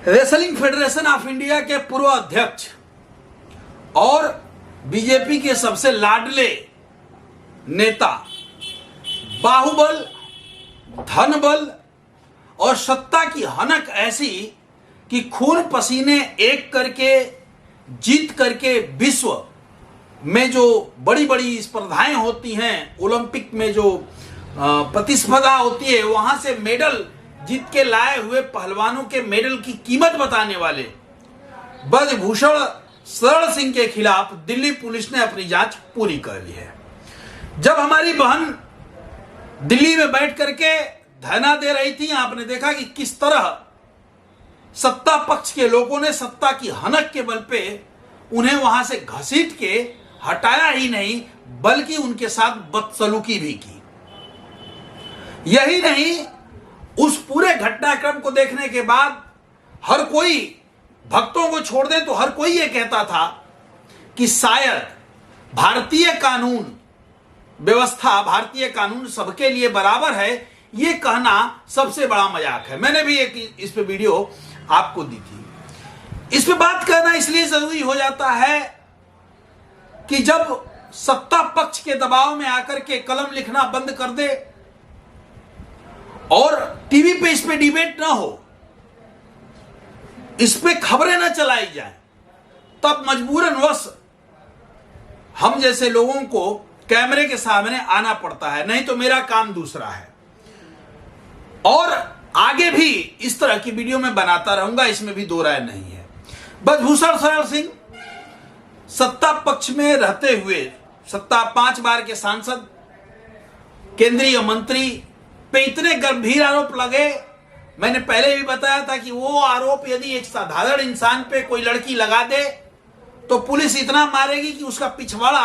Wrestling federation of India के पूर्व अध्यक्ष और बीजेपी के सबसे लाडले नेता, बाहुबल, धनबल और सत्ता की हनक ऐसी कि खून पसीने एक करके जीत करके विश्व में जो बड़ी बड़ी स्पर्धाएं होती हैं, ओलंपिक में जो प्रतिस्पर्धा होती है, वहां से मेडल जीत के लाए हुए पहलवानों के मेडल की कीमत बताने वाले ब्रजभूषण शरण सिंह के खिलाफ दिल्ली पुलिस ने अपनी जांच पूरी कर ली है। जब हमारी बहन दिल्ली में बैठ करके धरना दे रही थी, आपने देखा कि किस तरह सत्ता पक्ष के लोगों ने सत्ता की हनक के बल पे उन्हें वहां से घसीट के हटाया ही नहीं, बल्कि उनके साथ बदसलूकी भी की। यही नहीं, उस पूरे घटनाक्रम को देखने के बाद हर कोई, भक्तों को छोड़ दें तो हर कोई ये कहता था कि शायद भारतीय कानून व्यवस्था, भारतीय कानून सबके लिए बराबर है, ये कहना सबसे बड़ा मजाक है। मैंने भी एक इस पे वीडियो आपको दी थी। इस पे बात करना इसलिए जरूरी हो जाता है कि जब सत्ता पक्ष के दबाव में आकर के कलम लिखना बंद कर दे और टीवी पे इस पे डिबेट ना हो, इस पे खबरें ना चलाई जाए, तब मजबूरन वश हम जैसे लोगों को कैमरे के सामने आना पड़ता है, नहीं तो मेरा काम दूसरा है। और आगे भी इस तरह की वीडियो मैं बनाता रहूंगा, इसमें भी दो राय नहीं है। ब्रजभूषण शरण सिंह सत्ता पक्ष में रहते हुए, सत्ता 5 बार के सांसद, केंद्रीय मंत्री पे इतने गंभीर आरोप लगे। मैंने पहले भी बताया था कि वो आरोप यदि एक साधारण इंसान पे कोई लड़की लगा दे तो पुलिस इतना मारेगी कि उसका पिछवाड़ा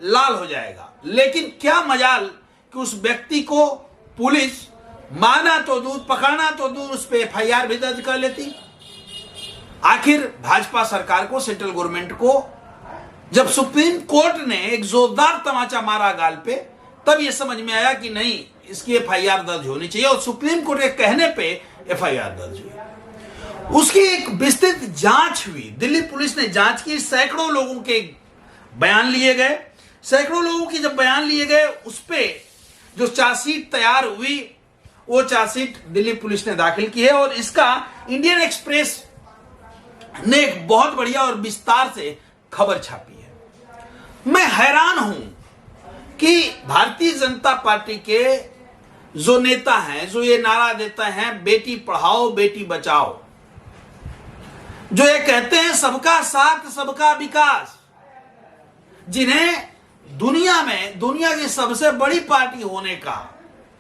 लाल हो जाएगा। लेकिन क्या मजाल कि उस व्यक्ति को पुलिस माना तो दूर, पकड़ना तो दूर, उस पर एफआईआर भी दर्ज कर लेती। आखिर भाजपा सरकार को, सेंट्रल गवर्नमेंट को, जब सुप्रीम कोर्ट ने एक जोरदार तमाचा मारा गाल पे, तब यह समझ में आया कि नहीं, इसकी एफआईआर दर्ज होनी चाहिए। और सुप्रीम कोर्ट के कहने पे एफआईआर दर्ज हुई। उसकी एक विस्तृत जांच हुई, दिल्ली पुलिस ने जांच की, सैकड़ों लोगों के बयान लिए गए। सैकड़ों लोगों की जब बयान लिए गए, उस पे जो चार्जशीट तैयार हुई, वो चार्जशीट दिल्ली पुलिस ने दाखिल की है और इसका इंडियन एक्सप्रेस ने एक बहुत बढ़िया और विस्तार से खबर छापी है। मैं हैरान हूं कि भारतीय जनता पार्टी के जो नेता हैं, जो ये नारा देते हैं बेटी पढ़ाओ बेटी बचाओ, जो ये कहते हैं सबका साथ सबका विकास, जिन्हें दुनिया में, दुनिया की सबसे बड़ी पार्टी होने का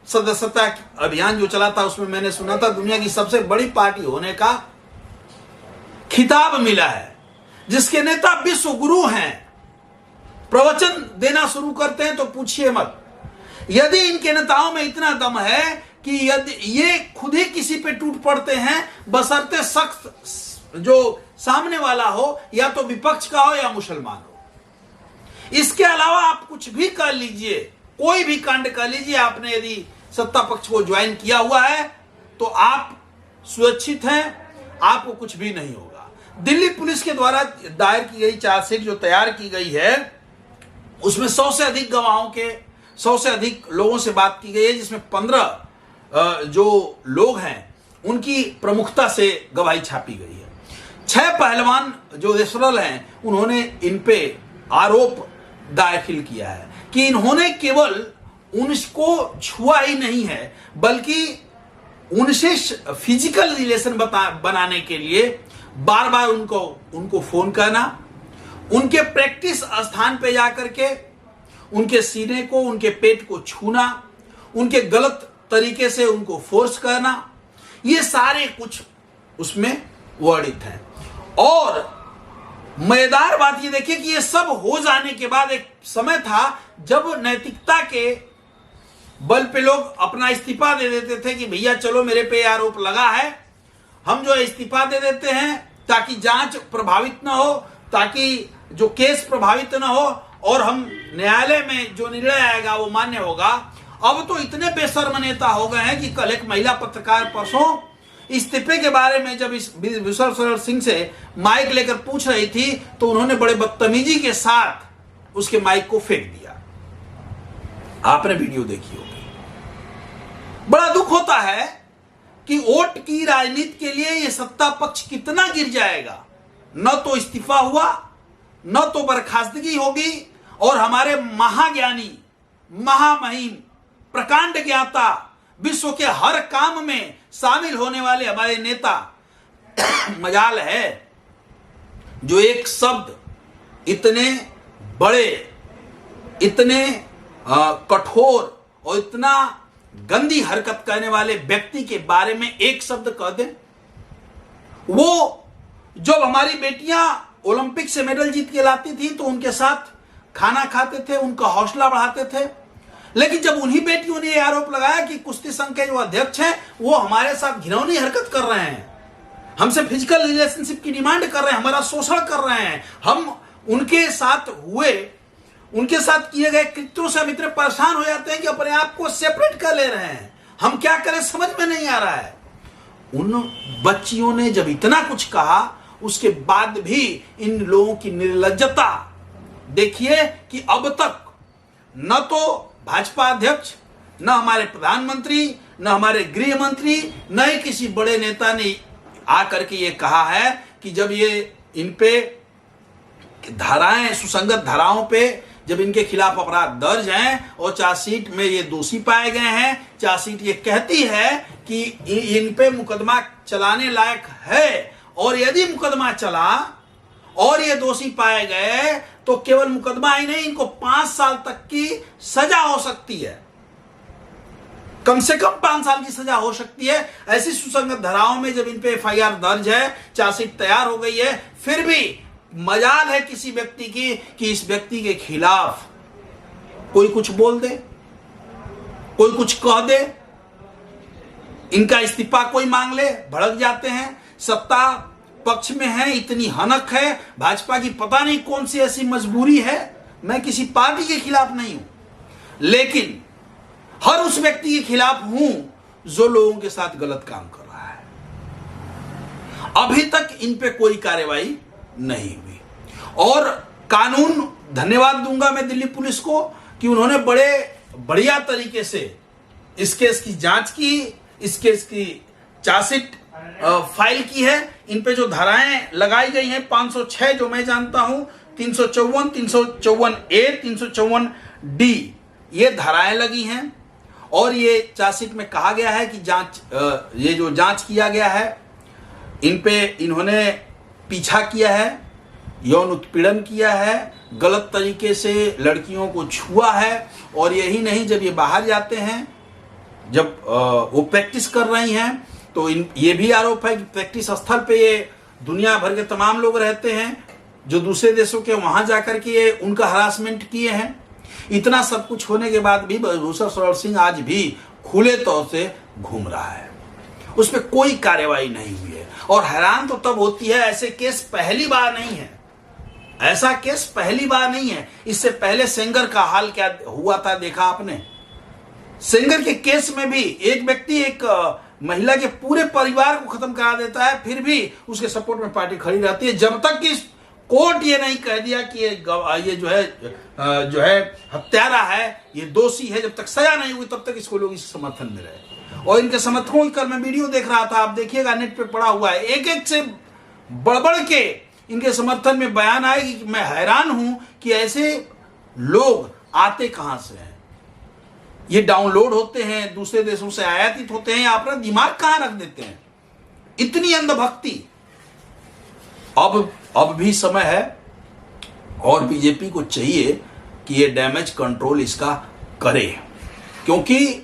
सदस्यता अभियान जो चला था, उसमें मैंने सुना था दुनिया की सबसे बड़ी पार्टी होने का खिताब मिला है, जिसके नेता विश्व गुरु हैं, प्रवचन देना शुरू करते हैं तो पूछिए मत। यदि इनके नेताओं में इतना दम है कि यदि ये खुद ही किसी पे टूट पड़ते हैं, बशर्ते सख्त जो सामने वाला हो, या तो विपक्ष का हो या मुसलमान हो। इसके अलावा आप कुछ भी कर लीजिए, कोई भी कांड कर लीजिए, आपने यदि सत्ता पक्ष को ज्वाइन किया हुआ है तो आप सुरक्षित हैं, आपको कुछ भी नहीं होगा। दिल्ली पुलिस के द्वारा दायर की गई चार्जशीट जो तैयार की गई है, उसमें 100 से अधिक गवाहों के, 100 से अधिक लोगों से बात की गई है, जिसमें 15 जो लोग हैं उनकी प्रमुखता से गवाही छापी गई है। 6 पहलवान जो रेसलर हैं, उन्होंने इन पे आरोप दाखिल किया है कि इन्होंने केवल उनको छुआ ही नहीं है, बल्कि उनसे फिजिकल रिलेशन बनाने के लिए बार बार उनको फोन करना, उनके प्रैक्टिस स्थान पे जाकर के उनके सीने को, उनके पेट को छूना, उनके गलत तरीके से उनको फोर्स करना, ये सारे कुछ उसमें वर्णित हैं। और मजेदार बात ये देखिए कि ये सब हो जाने के बाद एक समय था जब नैतिकता के बल पे लोग अपना इस्तीफा दे देते थे कि भैया चलो मेरे पे आरोप लगा है, हम जो इस्तीफा दे देते हैं ताकि जांच प्रभावित ना हो, ताकि जो केस प्रभावित ना हो, और हम न्यायालय में जो निर्णय आएगा वो मान्य होगा। अब तो इतने बेशर्म नेता हो गए हैं कि कल एक महिला पत्रकार परसों इस्तीफे के बारे में जब इस विशल सरोवर सिंह से माइक लेकर पूछ रही थी तो उन्होंने बड़े बदतमीजी के साथ उसके माइक को फेंक दिया। आपने वीडियो देखी होगी। बड़ा दुख होता है कि वोट की राजनीति के लिए ये सत्ता पक्ष कितना गिर जाएगा। न तो इस्तीफा हुआ, न तो बर्खास्तगी होगी, और हमारे महाज्ञानी, महामहिम, प्रकांड ज्ञाता, विश्व के हर काम में शामिल होने वाले हमारे नेता मजाल है जो एक शब्द इतने बड़े, इतने कठोर और इतना गंदी हरकत करने वाले व्यक्ति के बारे में एक शब्द कह दे। वो जब हमारी बेटियां ओलंपिक से मेडल जीत के लाती थी तो उनके साथ खाना खाते थे, उनका हौसला बढ़ाते थे। लेकिन जब उन्हीं बेटियों ने यह आरोप लगाया कि कुश्ती संघ के जो अध्यक्ष हैं वो हमारे साथ घिनौनी हरकत कर रहे हैं, हमसे फिजिकल रिलेशनशिप की डिमांड कर रहे हैं, हमारा शोषण कर रहे हैं, हम उनके साथ किए गए कृत्यों से हम इतने परेशान हो जाते हैं कि अपने आप को सेपरेट कर ले रहे हैं, हम क्या करें समझ में नहीं आ रहा है। उन बच्चियों ने जब इतना कुछ कहा उसके बाद भी इन लोगों की निर्लज्जता देखिए कि अब तक न तो भाजपा अध्यक्ष, न हमारे प्रधानमंत्री, न हमारे गृह मंत्री, न ही किसी बड़े नेता ने आकर के ये कहा है कि जब ये इन पे धाराएं, सुसंगत धाराओं पे जब इनके खिलाफ अपराध दर्ज हैं और चार्जशीट में ये दोषी पाए गए हैं, चार्जशीट ये कहती है कि इन पे मुकदमा चलाने लायक है, और यदि मुकदमा चला और ये दोषी पाए गए तो केवल मुकदमा ही नहीं, इनको 5 साल तक की सजा हो सकती है, कम से कम 5 साल की सजा हो सकती है। ऐसी सुसंगत धाराओं में जब इन पे एफआईआर दर्ज है, चार्जशीट तैयार हो गई है, फिर भी मजाल है किसी व्यक्ति की कि इस व्यक्ति के खिलाफ कोई कुछ बोल दे, कोई कुछ कह दे, इनका इस्तीफा कोई मांग ले, भड़क जाते हैं। सत्ता पक्ष में है, इतनी हनक है भाजपा की, पता नहीं कौन सी ऐसी मजबूरी है। मैं किसी पार्टी के खिलाफ नहीं हूं, लेकिन हर उस व्यक्ति के खिलाफ हूं जो लोगों के साथ गलत काम कर रहा है। अभी तक इन पे कोई कार्रवाई नहीं हुई, और कानून, धन्यवाद दूंगा मैं दिल्ली पुलिस को कि उन्होंने बड़े बढ़िया तरीके से इस केस की जांच की, इस केस की चार्जशीट फाइल की है। इन पे जो धाराएं लगाई गई हैं 506 जो मैं जानता हूं, 354, 354A, 354D ये धाराएं लगी हैं, और ये चार्जशीट में कहा गया है कि ये जो जांच किया गया है इन पे इन्होंने पीछा किया है, यौन उत्पीड़न किया है, गलत तरीके से लड़कियों को छुआ है, और यही नहीं, जब ये बाहर जाते हैं, जब वो प्रैक्टिस कर रही हैं तो ये भी आरोप है कि प्रैक्टिस स्थल पे ये दुनिया भर के तमाम लोग रहते हैं जो दूसरे देशों के, वहां जाकर के ये उनका हरासमेंट किए हैं। इतना सब कुछ होने के बाद भी विशल सरोवर सिंह आज भी खुले तौर से घूम रहा है, उस पर कोई कार्रवाई नहीं हुई है। और हैरान तो तब होती है, ऐसे केस पहली बार नहीं है, ऐसा केस पहली बार नहीं है। इससे पहले सेंगर का हाल क्या हुआ था देखा आपने। सेंगर के केस में भी एक व्यक्ति एक महिला के पूरे परिवार को खत्म करा देता है, फिर भी उसके सपोर्ट में पार्टी खड़ी रहती है, जब तक कि कोर्ट ये नहीं कह दिया कि ये जो है हत्यारा है, ये दोषी है। जब तक सजा नहीं हुई तब तक इसको लोग इस समर्थन में रहे। और इनके समर्थकों की कल मैं वीडियो देख रहा था, आप देखिएगा, नेट पे पड़ा हुआ है, एक एक से बढ़ के इनके समर्थन में बयान आएगी कि मैं हैरान हूं कि ऐसे लोग आते कहां से हैं। ये डाउनलोड होते हैं, दूसरे देशों से आयातित होते हैं, अपना दिमाग कहां रख देते हैं, इतनी अंधभक्ति। अब भी समय है, और बीजेपी को चाहिए कि ये डैमेज कंट्रोल इसका करे, क्योंकि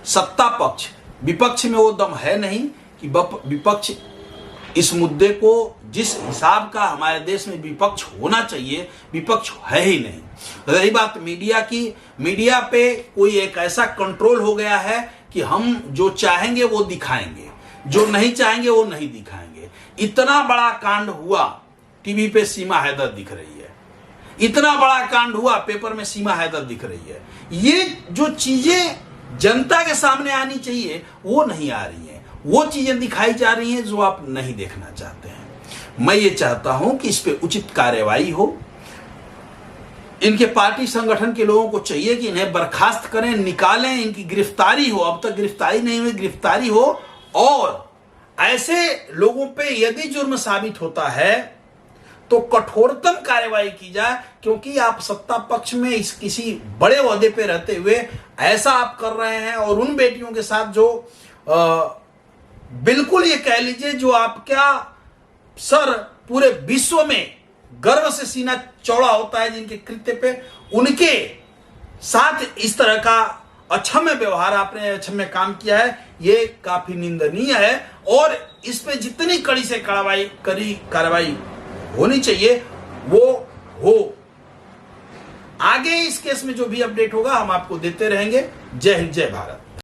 सत्ता पक्ष, विपक्ष में वो दम है नहीं कि विपक्ष इस मुद्दे को जिस हिसाब का हमारे देश में विपक्ष होना चाहिए, विपक्ष है ही नहीं। रही बात मीडिया की, मीडिया पे कोई एक ऐसा कंट्रोल हो गया है कि हम जो चाहेंगे वो दिखाएंगे, जो नहीं चाहेंगे वो नहीं दिखाएंगे। इतना बड़ा कांड हुआ, टीवी पे सीमा हैदर दिख रही है, इतना बड़ा कांड हुआ, पेपर में सीमा हैदर दिख रही है। ये जो चीजें जनता के सामने आनी चाहिए वो नहीं आ रही हैं, वो चीजें दिखाई जा रही हैं जो आप नहीं देखना चाहते हैं। मैं ये चाहता हूं कि इस पे उचित कार्यवाही हो। इनके पार्टी संगठन के लोगों को चाहिए कि इन्हें बर्खास्त करें, निकालें, इनकी गिरफ्तारी हो। अब तक गिरफ्तारी नहीं हुई, गिरफ्तारी हो और ऐसे लोगों पे यदि जुर्म साबित होता है तो कठोरतम कार्यवाही की जाए, क्योंकि आप सत्ता पक्ष में इस किसी बड़े ओहदे पे रहते हुए ऐसा आप कर रहे हैं और उन बेटियों के साथ जो बिल्कुल ये कह लीजिए जो आपका सर पूरे विश्व में गर्व से सीना चौड़ा होता है, जिनके कृत्य पे उनके साथ इस तरह का अक्षम्य व्यवहार, आपने अक्षम्य काम किया है, ये काफी निंदनीय है और इस पे जितनी कड़ी से कार्रवाई होनी चाहिए वो हो। आगे इस केस में जो भी अपडेट होगा हम आपको देते रहेंगे। जय हिंद, जय भारत।